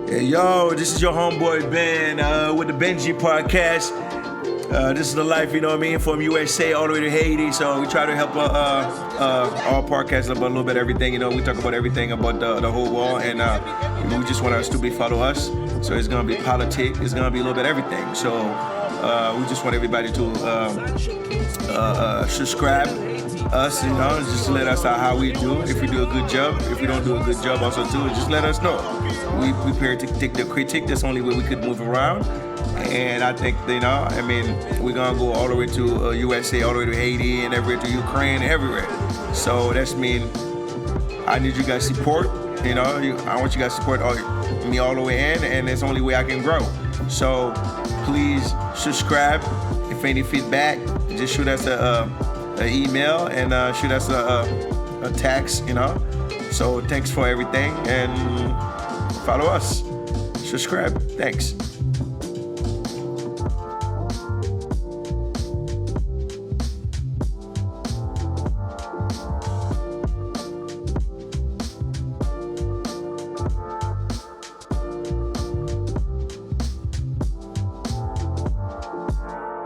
Hey, yo, this is your homeboy Ben with the Benji podcast. This is the life, you know what I mean, from USA all the way to Haiti. So we try to help all podcasts about a little bit of everything. You know, we talk about everything about the whole world, and we just want us to be follow us. So it's gonna be politics. It's gonna be a little bit of everything. So we just want everybody to subscribe us, you know, just let us know how we do. If we do a good job, if we don't do a good job, also too, just let us know. We prepared to take the critique. That's the only way we could move around. And I think, you know, I mean, we're gonna go all the way to USA, all the way to Haiti, and everywhere to Ukraine, everywhere. So that's mean I need you guys support. You know, I want you guys to support me all the way in, and it's the only way I can grow. So please subscribe. If any feedback, just shoot us an email and shoot us a text, you know. So thanks for everything, and follow us. Subscribe. Thanks.